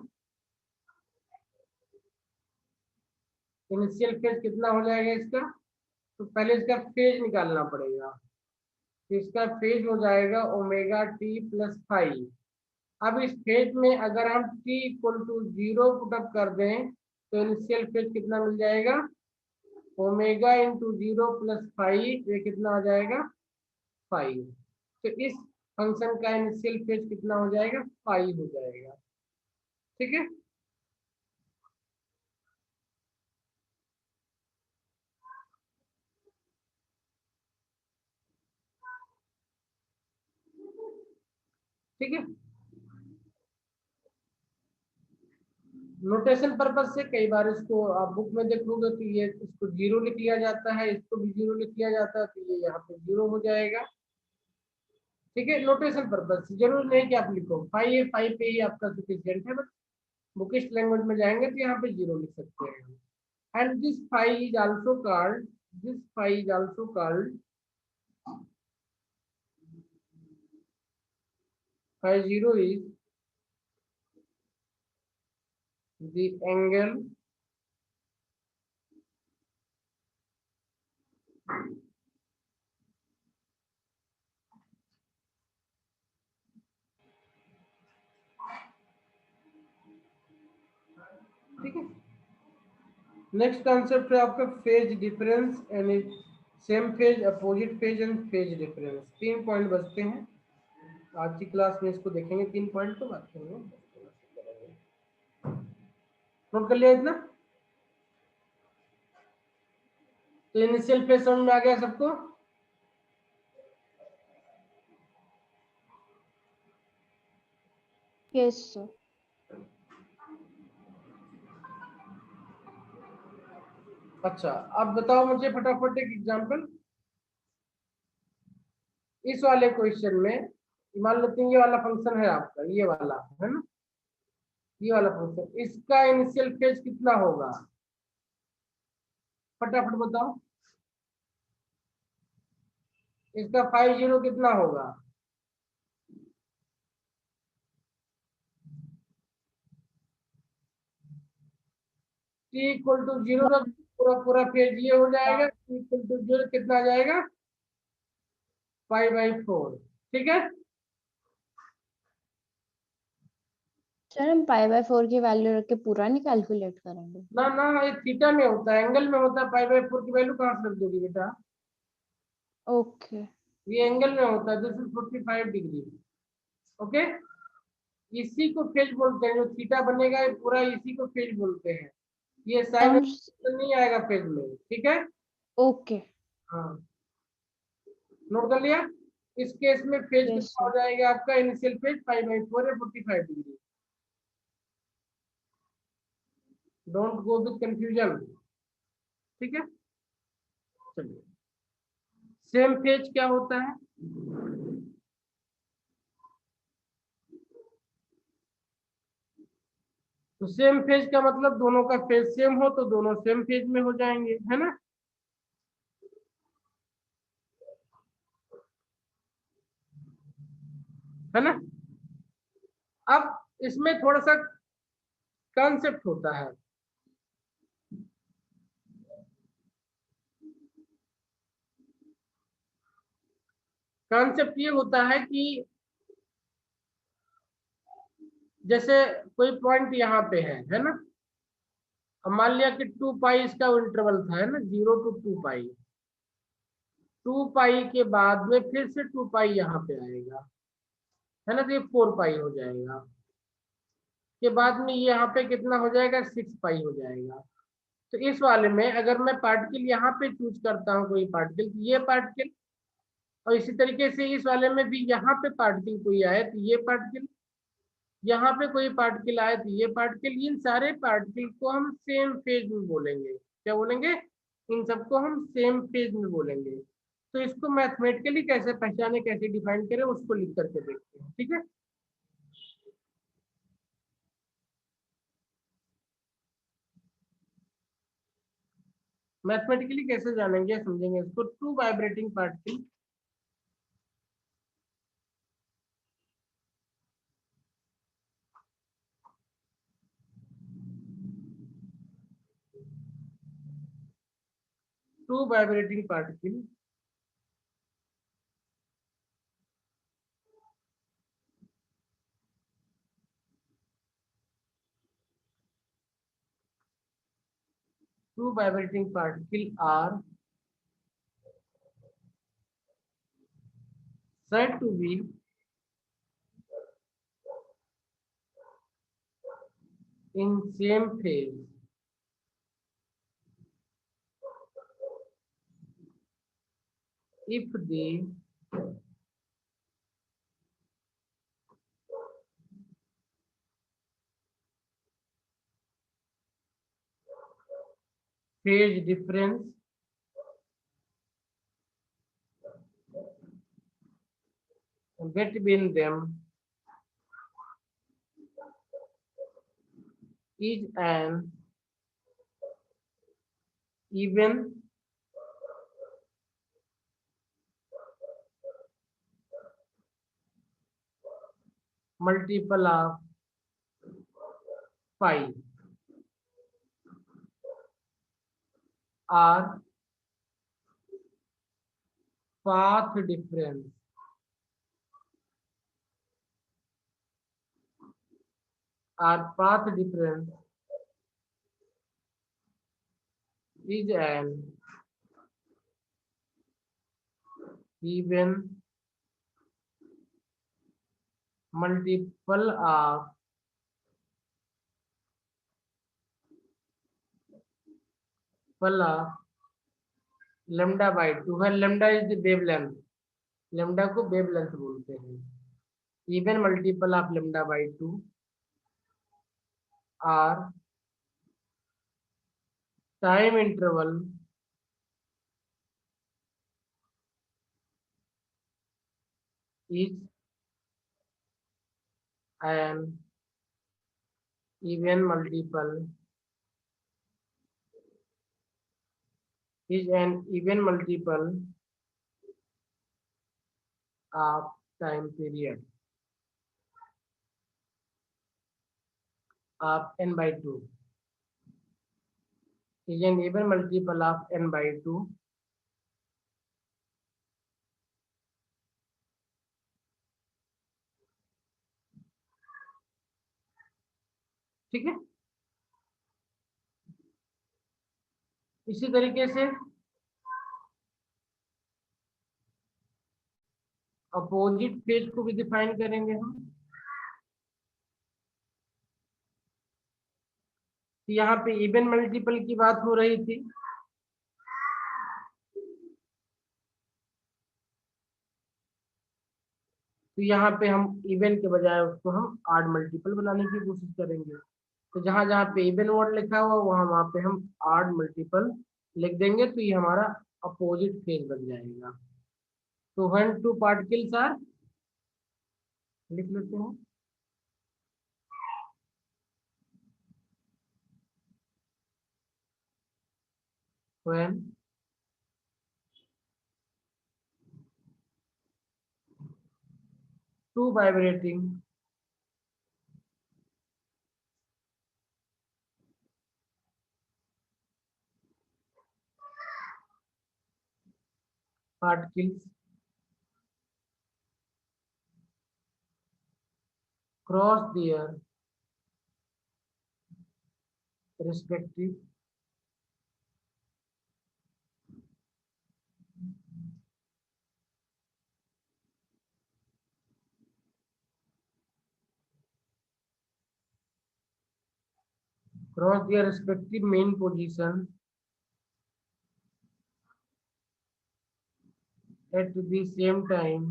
इनिशियल फेज कितना हो जाएगा इसका, तो पहले इसका फेज निकालना पड़ेगा, तो इसका फेज हो जाएगा ओमेगा टी प्लस फाइव। अब इस फेज में अगर हम t equal to zero put up कर दें, तो इनिशियल फेज कितना मिल जाएगा, omega into zero plus five, ये कितना आ जाएगा, फाइव। तो इस फंक्शन का इनिशियल फेज कितना हो जाएगा, फाइव हो जाएगा। ठीक है, ठीक है। नोटेशन पर्पज से कई बार इसको आप बुक में देखोगे तो ये इसको जीरो लिख लिया जाता है, इसको भी जीरो लिख लिया जाता है, तो ये यहाँ पे जीरो हो जाएगा। ठीक है, नोटेशन पर्पज से जरूरी नहीं कि आप लिखो फाइव, ये फाइव पे ही आपका सफिशिएंट है, बट बुकिश लैंग्वेज में जाएंगे तो यहाँ पे जीरो लिख सकते हैं। And this five is also called, this five is also called, five zero is the angle ठीक है। नेक्स्ट कॉन्सेप्ट है आपका phase difference and same phase, opposite phase and phase difference. 3 point बचते हैं आज की क्लास में, इसको देखेंगे 3 पॉइंट तो बात करेंगे। नोट कर लिया इतना, तो इनिशियल फेज समझ में आ गया सबको। Yes sir. अच्छा, अब बताओ मुझे फटाफट एक एग्जांपल। इस वाले क्वेश्चन में मान लेते हैं ये वाला फंक्शन है आपका, ये वाला है ना, ये वाला फंक्शन, इसका इनिशियल फेज कितना होगा, फटाफट बताओ, इसका 50 कितना होगा? t इक्वल टू 0 का पूरा पूरा फेज ये हो जाएगा, t इक्वल टू 0 कितना आ जाएगा? 5/4। ठीक है, सर हम π/4 की वैल्यू रख के पूरा नहीं कैलकुलेट करेंगे? ना ना, ये थीटा में होता है, एंगल में होता है। 5/4 की वैल्यू कहाँ से रख दोगे बेटा? ओके। ये एंगल में होता है, दिस इज 45 डिग्री। ओके, इसी को फेज बोलते हैं, जो थीटा बनेगा ये पूरा इसी को फेज बोलते हैं। ये साइन हम नहीं आएगा फेज में, ठीक है। ओके। हाँ, नोट कर लिया। इस केस में फेज यस कितना हो सर। जाएगा आपका? इनिशियल फेज 5/4 है, 45 degree. Don't go with confusion, ठीक है। चलिए, सेम फेज क्या होता है? तो सेम फेज का मतलब दोनों का फेज सेम हो तो दोनों सेम फेज में हो जाएंगे, है ना। है ना। अब इसमें थोड़ा सा कॉन्सेप्ट होता है। कॉन्सेप्ट ये होता है कि जैसे कोई पॉइंट यहाँ पे है ना। अब मान लिया कि 2 पाई इसका इंटरवल था, है ना, 0 to 2 पाई। 2 पाई के बाद में फिर से 2 पाई यहाँ पे आएगा, है ना, तो ये 4 पाई हो जाएगा। के बाद में ये यहाँ पे कितना हो जाएगा? 6 पाई हो जाएगा। तो इस वाले में अगर मैं पार्टिकल यहाँ पे चूज करता हूँ कोई पार्टिकल, तो ये पार्टिकल, और इसी तरीके से इस वाले में भी यहाँ पे पार्टिकल कोई आए तो ये पार्टिकल, यहाँ पे कोई पार्टिकल आए तो ये पार्टिकल, इन सारे पार्टिकल को हम सेम फेज में बोलेंगे। क्या बोलेंगे? इन सबको हम सेम फेज में बोलेंगे। तो इसको मैथमेटिकली कैसे पहचाने, कैसे डिफाइन करें, उसको लिख करके देखते हैं, ठीक है। मैथमेटिकली कैसे जानेंगे, समझेंगे इसको। Two vibrating particle, two vibrating particle two vibrating particle are said to be in same phase if the phase difference between them is an even multiple of pi, or path difference is an even multiple of λ/2 है। Lambda is the wavelength, lambda को wavelength बोलते हैं। Even multiple of λ/2 और time interval is an even multiple is an even multiple of time period of n by 2 is an even multiple of n by 2 ठीक है। इसी तरीके से opposite phase को भी डिफाइन करेंगे हम। तो यहाँ पे इवन मल्टीपल की बात हो रही थी, तो यहाँ पे हम इवन के बजाय उसको हम आड मल्टीपल बनाने की कोशिश करेंगे। तो जहां जहां पे इवन वर्ड लिखा हुआ वहां पे हम आड मल्टीपल लिख देंगे, तो ये हमारा अपोजिट फेज बन जाएगा। तो व्हेन टू पार्टिकल्स आर, लिख लेते हैं, when two vibrating particles cross their respective main position at the same time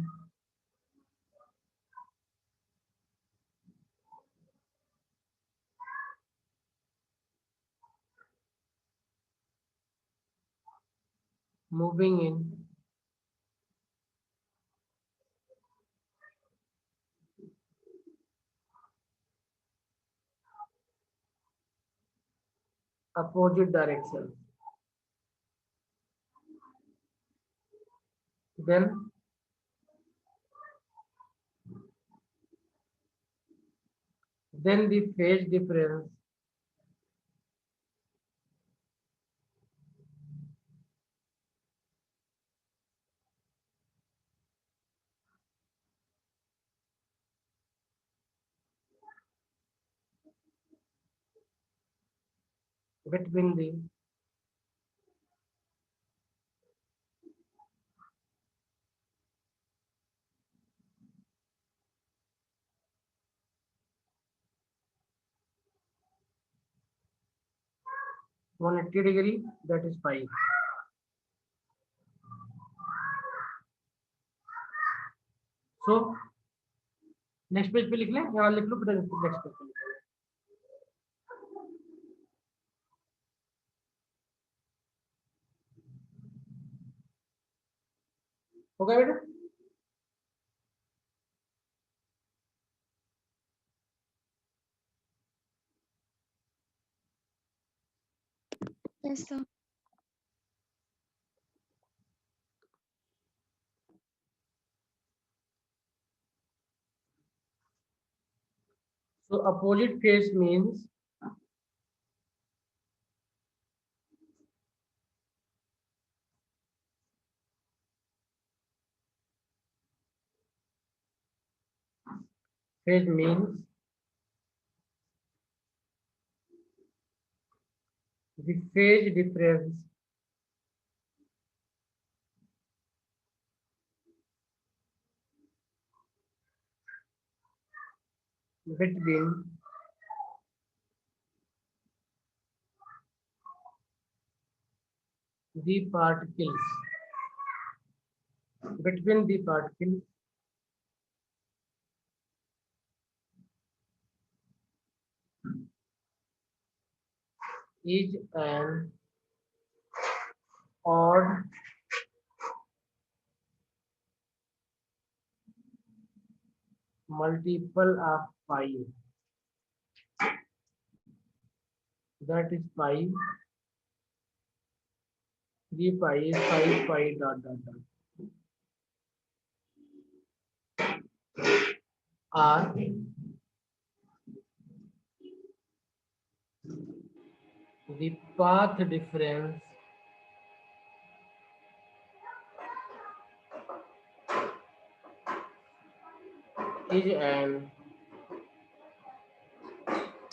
moving in opposite direction. Then the phase difference between the 180 degree, that is pi. So next page पे लिख लें, यहाँ लिख लो, फिर next page पे लिख लें। हो गया बेटा? Yes, sir. So opposite phase means the phase difference between the particles is an odd multiple of pi, that is pi, 3 pi is 5 pi dot dot dot r the path difference is an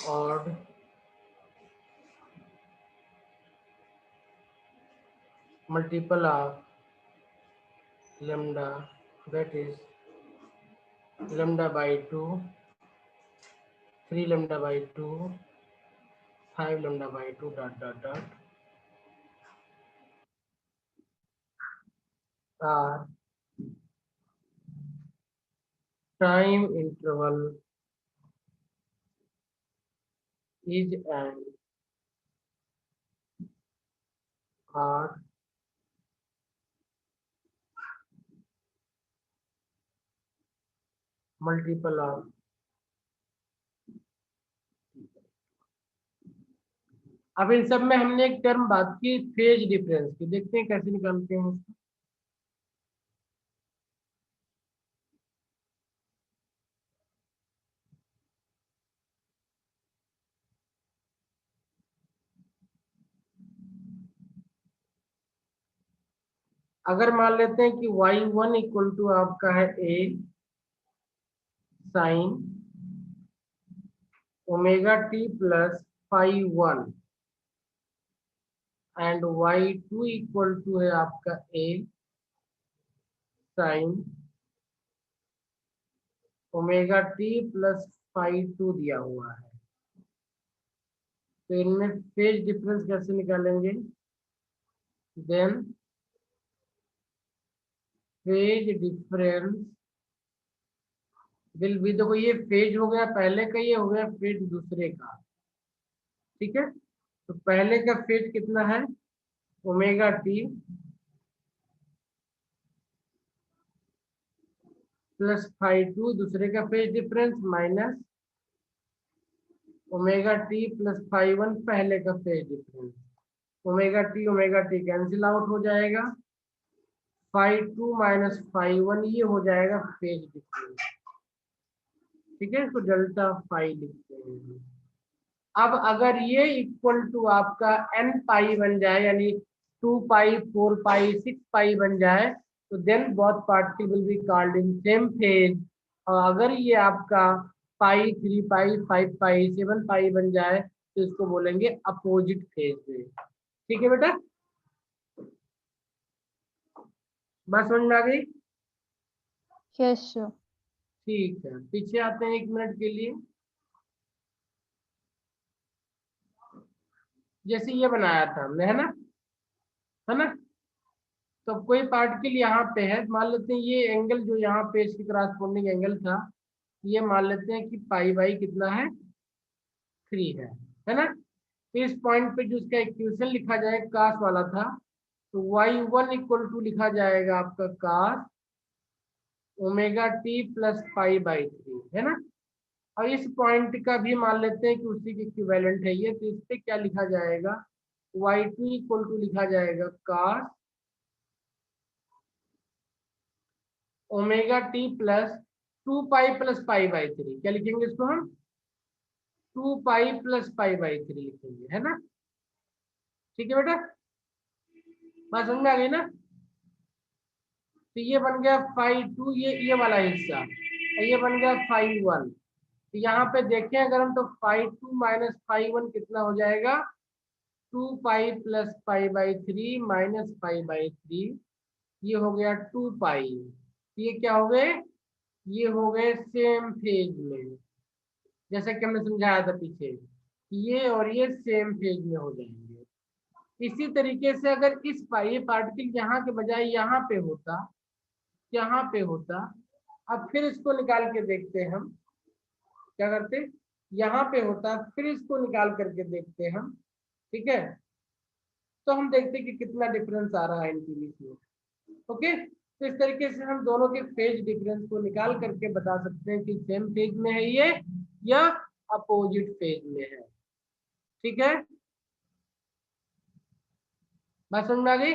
odd multiple of lambda, that is lambda by 2, 3 lambda by 2, 5 lambda by 2 dot dot dot r time interval is an odd multiple of अब इन सब में हमने एक term बात की phase difference की, देखते हैं कैसे निकालते हैं इसको। अगर मान लेते हैं कि y1 इक्वल टू आपका है a sine omega T plus phi 1 and y2 equal to है आपका a sine omega T plus phi 2 दिया हुआ है। तो इनमें फेज डिफरेंस कैसे निकालेंगे? Then phase difference will be, देखो ये फेज हो गया पहले का, ये हो गया फेज दूसरे का, ठीक है। तो पहले का फेज कितना है? ओमेगा टी प्लस फाई 2, दूसरे का phase difference minus omega T plus phi 1, पहले का phase difference. Omega T cancel out हो जाएगा, फाई 2 माइनस फाई 1 ये हो जाएगा फेज डिफरेंस, ठीक है। इसको डेल्टा फाई लिखते हैं। अब अगर ये इक्वल टू आपका n पाई बन जाए, यानी 2 पाई 4 पाई 6 पाई बन जाए, तो then both particle will be called in same phase. और अगर ये आपका पाई 3 पाई 5 पाई 7 पाई बन जाए तो इसको बोलेंगे अपोजिट फेज में, ठीक है बेटा। बात समझ में आ गई? Yes sir. ठीक है, पीछे आते हैं 1 मिनट के लिए। जैसे ये बनाया था हमने, है ना। तो कोई पार्टिकल यहाँ पे है, मान लेते हैं ये एंगल जो यहाँ पे इसके क्रॉसपोंडिंग एंगल था, ये मान लेते हैं कि पाई बाई कितना है 3 है ना। तो इस पॉइंट पे जो इसका इक्वेशन लिखा जाए कास वाला था, तो y1 इक्वल टू लिखा जाएगा आपका cos omega T plus pi by 3, है ना। और इस पॉइंट का भी मान लेते हैं कि उसी के इक्विवेलेंट है ये, तो इस पे क्या लिखा जाएगा? y2 इक्वल टू लिखा जाएगा cos omega T plus 2 pi plus pi by 3, क्या लिखेंगे इसको हम? 2 पाई प्लस पाई बाई 3 लिखेंगे, है ना। ठीक है बेटा, बात समझ में आ गई ना। तो ये बन गया फाई 2, ये वाला हिस्सा, ये बन गया फाई 1। तो यहाँ पे देखें अगर हम, तो फाई 2 माइनस फाई 1 कितना हो जाएगा? 2 pi plus pi by 3 minus pi by 3, ये हो गया 2 पाई। ये क्या हो गए? ये हो गए सेम फेज में, जैसा कि हमने समझाया था पीछे, ये और ये सेम फेज में हो जाएंगे। इसी तरीके से अगर इस ये पार्टिकल यहाँ के बजाय यहाँ पे होता, अब फिर इसको निकाल के देखते हैं हम, क्या करते? यहाँ पे होता, फिर इसको निकाल करके देखते हैं हम, ठीक है। तो हम देखते हैं कि कितना डिफरेंस आ रहा है इनके बीच में। ओके, तो इस तरीके से हम दोनों के फेज डिफरेंस को निकाल करके बता सकते हैं कि सेम फेज में है ये या अपोजिट फेज में है, ठीक है। बात समझ में आ गई?